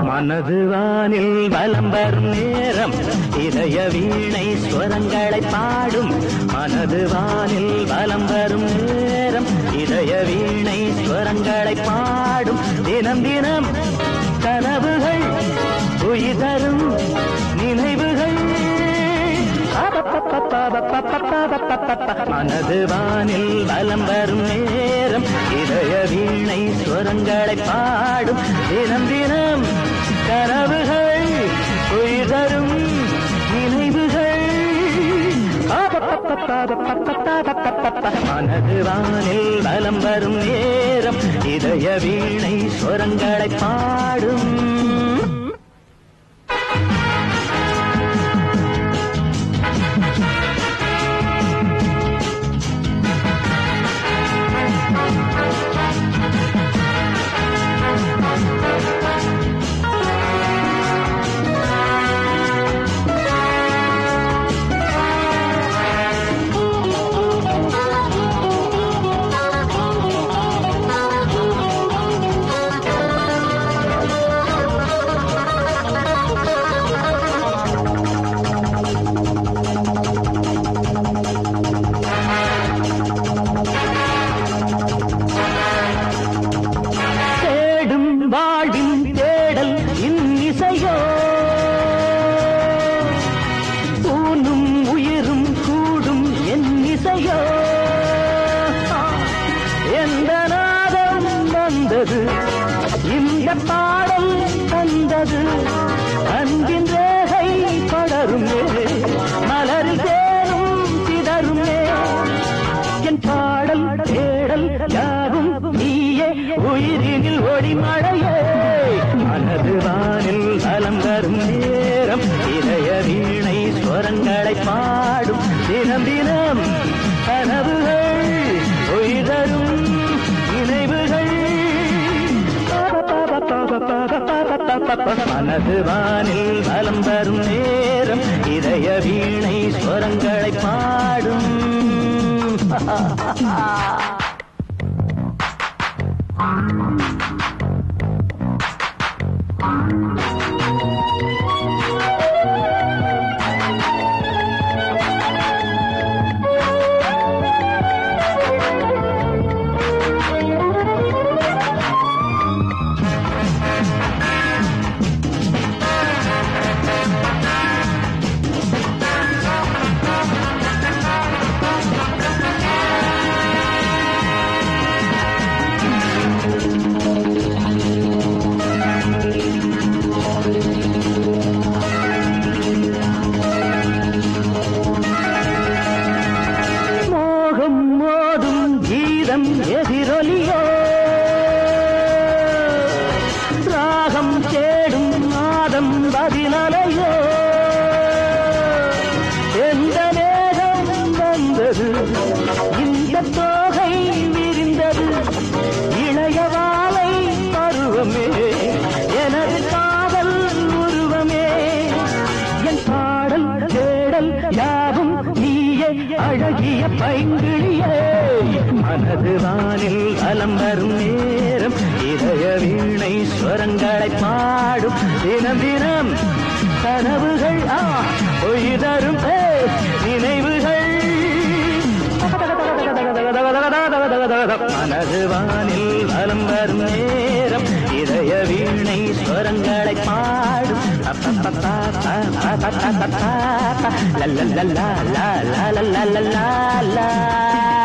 மனது வானில் வலம் வரும் நேரம் இதய வீணை ஸ்வரங்களை பாடும். மனது வானில் வலம் வரும் நேரம் இதய வீணை ஸ்வரங்களை பாடும். தினம் தினம் கனவுகள் உயிர் தரும் நினைவுகள். மனது வானில் வலம் வரும் நேரம் இதய வீணை ஸ்வரங்களை பாடும். தினம் தினம் கனவுகள் உயிர் தரும் நினைவுகள். மனது வானில் வலம் வரும் நேரம் இதய வீணை ஸ்வரங்களை பாடும். இந்த பாடல் தந்தது அன்பின் ரேகை படருமே, மலரில் தேரும் சிதருமே. என் பாடல் தேடல் யாவும் நீயே, உயிரினில் ஒளி மழையே. மனது வானில் வலம் வரும் நேரம் இதய வீணை ஸ்வரங்களை பாடும். தினம் தினம் கனவுகள் உயிரும் நினைவுகள். மனது வானில் வலம் வரும் நேரம் இதய வீணை ஸ்வரங்களை பாடும். எதிரொலியோ ராகம் தேடும் நாதம் பதிலலையோ. எந்த நேரம் வந்தது இந்த தோகை விரிந்தது, இளையவாலை பருவமே எனது காதல் உருவமே. என் பாடல் தேடல் யாவும் நீயே, அழகிய பைங்கிழியே. மனது வானில் வலம் வரும் நேரம் இதய வீணை ஸ்வரங்களை பாடும். தினம் தினம் கனவுகள் உயிரும் நினைவுகள். மனது வானில் வலம் வரும் நேரம் இதய வீணை ஸ்வரங்களை பாடும். லா லா லா லா லா லா லா லா லா.